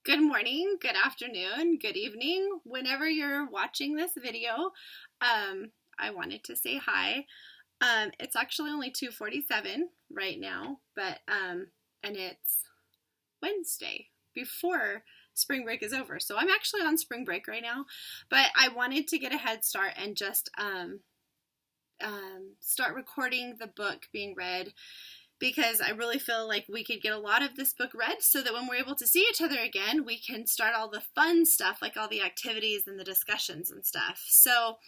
Good morning, good afternoon, good evening, whenever you're watching this video. I wanted to say hi. It's actually only 2:47 right now, but and it's Wednesday before spring break is over. So I'm actually on spring break right now, but I wanted to get a head start and just start recording the book being read because I really feel like we could get a lot of this book read so that when we're able to see each other again, we can start all the fun stuff, like all the activities and the discussions and stuff. So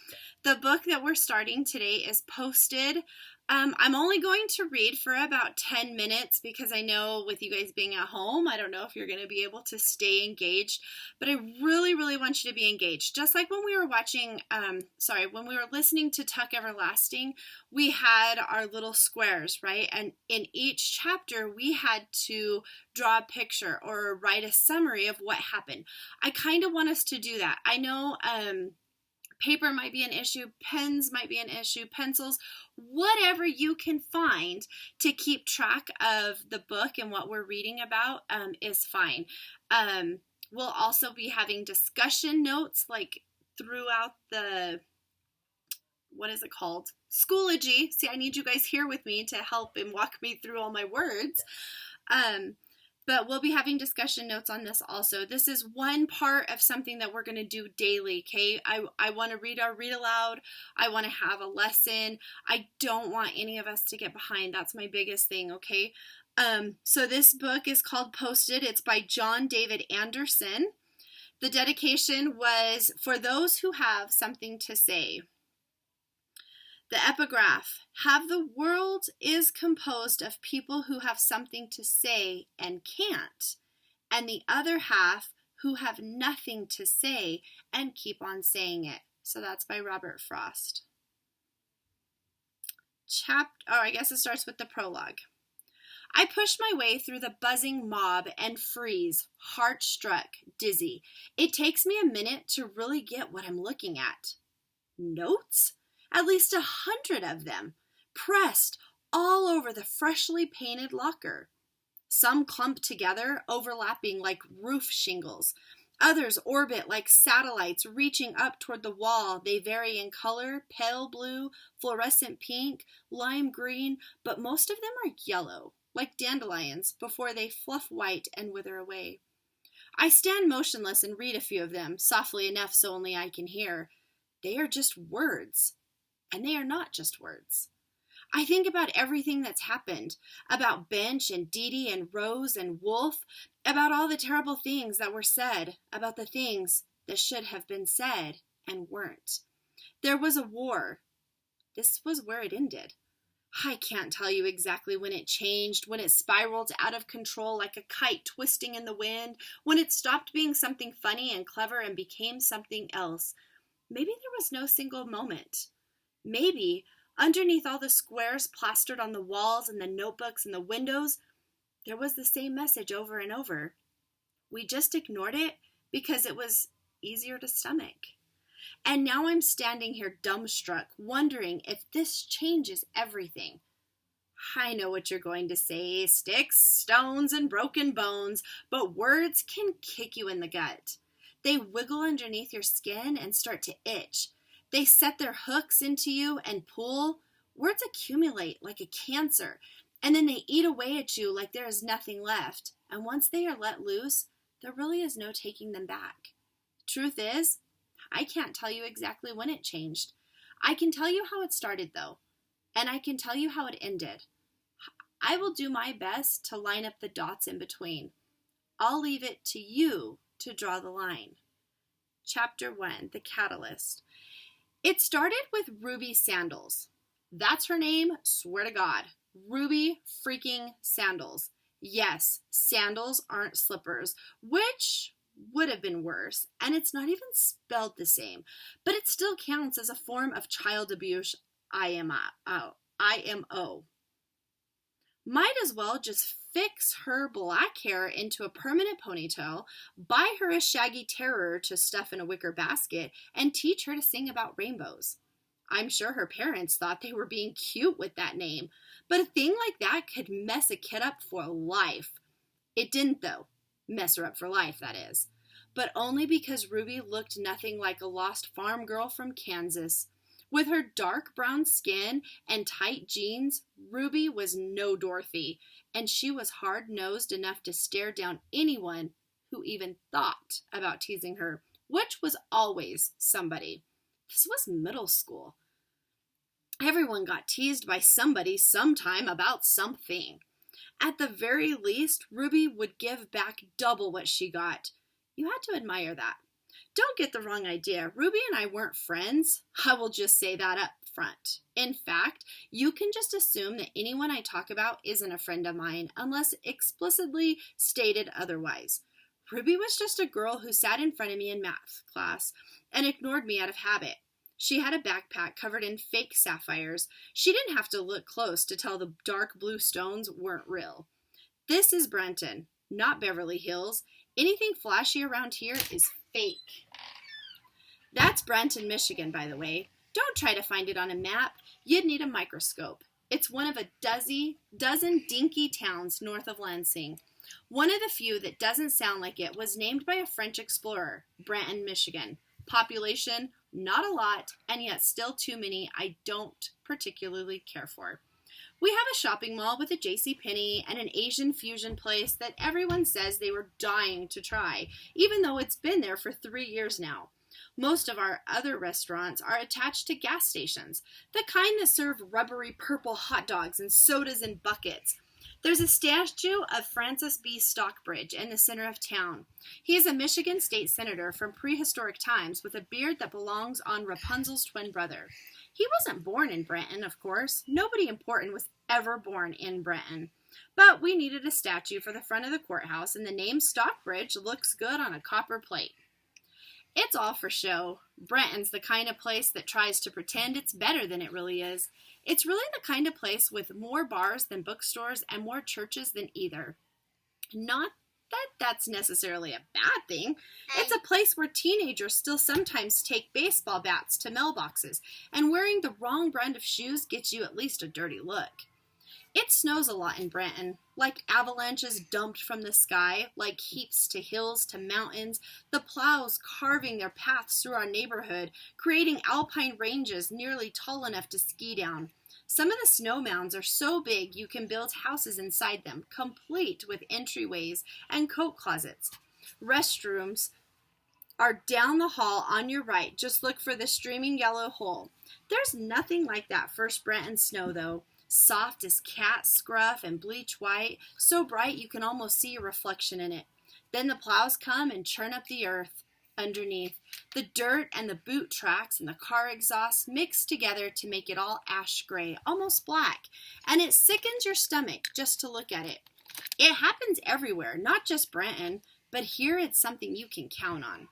the book that we're starting today is Posted. I'm only going to read for about 10 minutes because I know with you guys being at home, I don't know if you're going to be able to stay engaged, but I really, really want you to be engaged. Just like when we were when we were listening to Tuck Everlasting, we had our little squares, right? And in each chapter, we had to draw a picture or write a summary of what happened. I kind of want us to do that. I know paper might be an issue, pens might be an issue, pencils, whatever you can find to keep track of the book and what we're reading about is fine. We'll also be having discussion notes like throughout the, what is it called? Schoology. See, I need you guys here with me to help and walk me through all my words. But we'll be having discussion notes on this also. This is one part of something that we're going to do daily, okay? I want to read our read aloud. I want to have a lesson. I don't want any of us to get behind. That's my biggest thing, okay? So this book is called Posted. It's by John David Anderson. The dedication was for those who have something to say. The epigraph, half the world is composed of people who have something to say and can't, and the other half who have nothing to say and keep on saying it. So that's by Robert Frost. I guess it starts with the prologue. I push my way through the buzzing mob and freeze, heart-struck, dizzy. It takes me a minute to really get what I'm looking at. Notes? At least 100 of them, pressed all over the freshly painted locker. Some clump together, overlapping like roof shingles. Others orbit like satellites reaching up toward the wall. They vary in color, pale blue, fluorescent pink, lime green, but most of them are yellow, like dandelions, before they fluff white and wither away. I stand motionless and read a few of them, softly enough so only I can hear. They are just words. And they are not just words. I think about everything that's happened, about Bench and Dee Dee and Rose and Wolf, about all the terrible things that were said, about the things that should have been said and weren't. There was a war. This was where it ended. I can't tell you exactly when it changed, when it spiraled out of control like a kite twisting in the wind, when it stopped being something funny and clever and became something else. Maybe there was no single moment. Maybe, underneath all the squares plastered on the walls and the notebooks and the windows, there was the same message over and over. We just ignored it because it was easier to stomach. And now I'm standing here dumbstruck, wondering if this changes everything. I know what you're going to say, sticks, stones, and broken bones, but words can kick you in the gut. They wiggle underneath your skin and start to itch. They set their hooks into you and pull. Words accumulate like a cancer, and then they eat away at you like there is nothing left. And once they are let loose, there really is no taking them back. Truth is, I can't tell you exactly when it changed. I can tell you how it started, though, and I can tell you how it ended. I will do my best to line up the dots in between. I'll leave it to you to draw the line. Chapter 1, The Catalyst. It started with Ruby Sandals. That's her name, swear to God. Ruby freaking Sandals. Yes, sandals aren't slippers, which would have been worse, and it's not even spelled the same, but it still counts as a form of child abuse IMO. Might as well just fix her black hair into a permanent ponytail, buy her a shaggy terror to stuff in a wicker basket, and teach her to sing about rainbows. I'm sure her parents thought they were being cute with that name, but a thing like that could mess a kid up for life. It didn't, though. Mess her up for life, that is. But only because Ruby looked nothing like a lost farm girl from Kansas. With her dark brown skin and tight jeans, Ruby was no Dorothy, and she was hard-nosed enough to stare down anyone who even thought about teasing her, which was always somebody. This was middle school. Everyone got teased by somebody sometime about something. At the very least, Ruby would give back double what she got. You had to admire that. Don't get the wrong idea. Ruby and I weren't friends. I will just say that up front. In fact, you can just assume that anyone I talk about isn't a friend of mine unless explicitly stated otherwise. Ruby was just a girl who sat in front of me in math class and ignored me out of habit. She had a backpack covered in fake sapphires. She didn't have to look close to tell the dark blue stones weren't real. This is Brenton, not Beverly Hills. Anything flashy around here is fake. That's Brenton, Michigan, by the way. Don't try to find it on a map. You'd need a microscope. It's one of a dozen dinky towns north of Lansing. One of the few that doesn't sound like it was named by a French explorer, Brenton, Michigan. Population, not a lot, and yet still too many I don't particularly care for. We have a shopping mall with a JCPenney and an Asian fusion place that everyone says they were dying to try, even though it's been there for 3 years now. Most of our other restaurants are attached to gas stations, the kind that serve rubbery purple hot dogs and sodas in buckets. There's a statue of Francis B. Stockbridge in the center of town. He is a Michigan state senator from prehistoric times with a beard that belongs on Rapunzel's twin brother. He wasn't born in Brenton, of course. Nobody important was ever born in Brenton. But we needed a statue for the front of the courthouse, and the name Stockbridge looks good on a copper plate. It's all for show. Brenton's the kind of place that tries to pretend it's better than it really is. It's really the kind of place with more bars than bookstores and more churches than either. Not that that's necessarily a bad thing. It's a place where teenagers still sometimes take baseball bats to mailboxes, and wearing the wrong brand of shoes gets you at least a dirty look. It snows a lot in Brenton, like avalanches dumped from the sky, like heaps to hills to mountains, the plows carving their paths through our neighborhood, creating alpine ranges nearly tall enough to ski down. Some of the snow mounds are so big you can build houses inside them, complete with entryways and coat closets. Restrooms are down the hall on your right. Just look for the streaming yellow hole. There's nothing like that first Brenton snow, though. Soft as cat scruff and bleach white, so bright you can almost see your reflection in it. Then the plows come and churn up the earth underneath. The dirt and the boot tracks and the car exhaust mix together to make it all ash gray, almost black, and it sickens your stomach just to look at it. It happens everywhere, not just Brenton, but here it's something you can count on.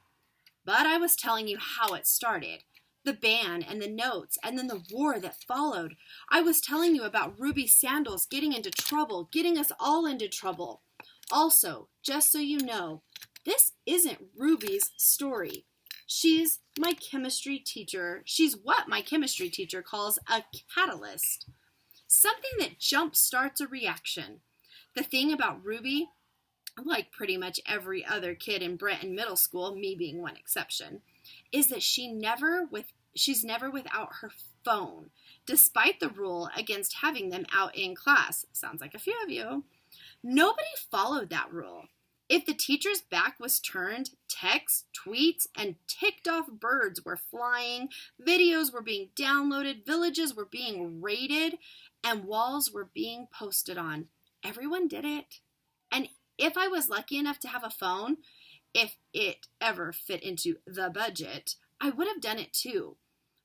But I was telling you how it started. The band and the notes, and then the war that followed. I was telling you about Ruby Sandals getting into trouble, getting us all into trouble. Also, just so you know, this isn't Ruby's story. She's my chemistry teacher. She's what my chemistry teacher calls a catalyst. Something that jump starts a reaction. The thing about Ruby, like pretty much every other kid in Brenton Middle School, me being one exception, is that she's never without her phone, despite the rule against having them out in class. Sounds like a few of you. Nobody followed that rule. If the teacher's back was turned, texts, tweets, and ticked-off birds were flying, videos were being downloaded, villages were being raided, and walls were being posted on. Everyone did it. And if I was lucky enough to have a phone, if it ever fit into the budget, I would have done it too.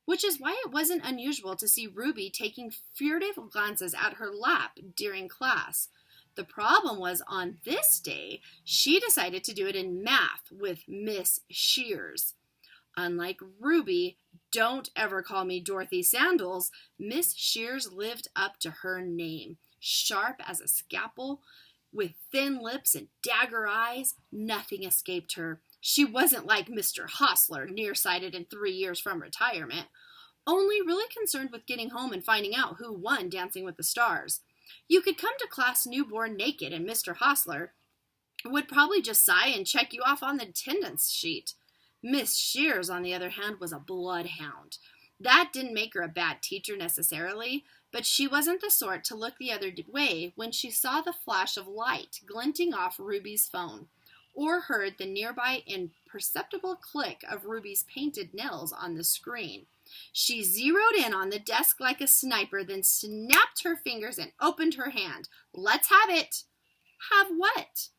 Which is why it wasn't unusual to see Ruby taking furtive glances at her lap during class. The problem was on this day, she decided to do it in math with Miss Shears. Unlike Ruby, don't ever call me Dorothy Sandals, Miss Shears lived up to her name. Sharp as a scalpel, with thin lips and dagger eyes, nothing escaped her. She wasn't like Mr. Hostler, nearsighted and 3 years from retirement, only really concerned with getting home and finding out who won Dancing with the Stars. You could come to class newborn naked and Mr. Hostler, would probably just sigh and check you off on the attendance sheet. Miss Shears, on the other hand, was a bloodhound. That didn't make her a bad teacher necessarily, but she wasn't the sort to look the other way when she saw the flash of light glinting off Ruby's phone, or heard the nearby imperceptible click of Ruby's painted nails on the screen. She zeroed in on the desk like a sniper, then snapped her fingers and opened her hand. "Let's have it." "Have what?"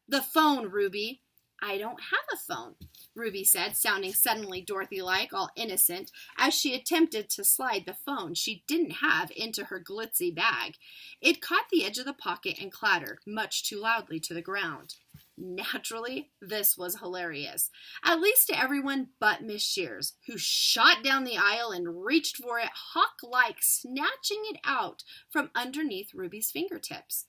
"The phone, Ruby." "I don't have a phone," Ruby said, sounding suddenly Dorothy-like, all innocent, as she attempted to slide the phone she didn't have into her glitzy bag. It caught the edge of the pocket and clattered, much too loudly, to the ground. Naturally, this was hilarious, at least to everyone but Miss Shears, who shot down the aisle and reached for it hawk-like, snatching it out from underneath Ruby's fingertips.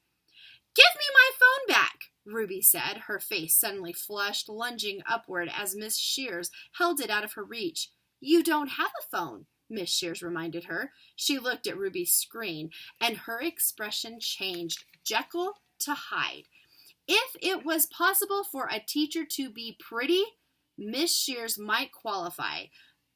"Give me my phone back," Ruby said, her face suddenly flushed, lunging upward as Miss Shears held it out of her reach. "You don't have a phone," Miss Shears reminded her. She looked at Ruby's screen, and her expression changed, Jekyll to Hyde. If it was possible for a teacher to be pretty, Miss Shears might qualify.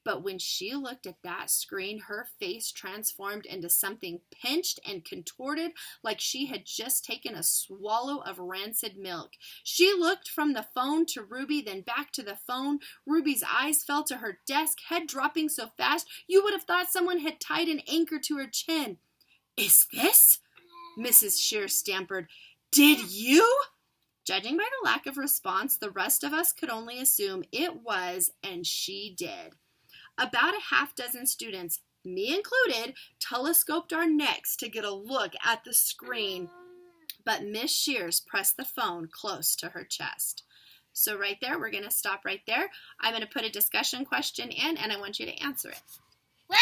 But when she looked at that screen, her face transformed into something pinched and contorted like she had just taken a swallow of rancid milk. She looked from the phone to Ruby, then back to the phone. Ruby's eyes fell to her desk, head dropping so fast you would have thought someone had tied an anchor to her chin. "Is this?" Mrs. Shears stammered. "Did you?" Judging by the lack of response, the rest of us could only assume it was, and she did. About a half-dozen students, me included, telescoped our necks to get a look at the screen, but Miss Shears pressed the phone close to her chest. So right there, we're going to stop right there. I'm going to put a discussion question in, and I want you to answer it.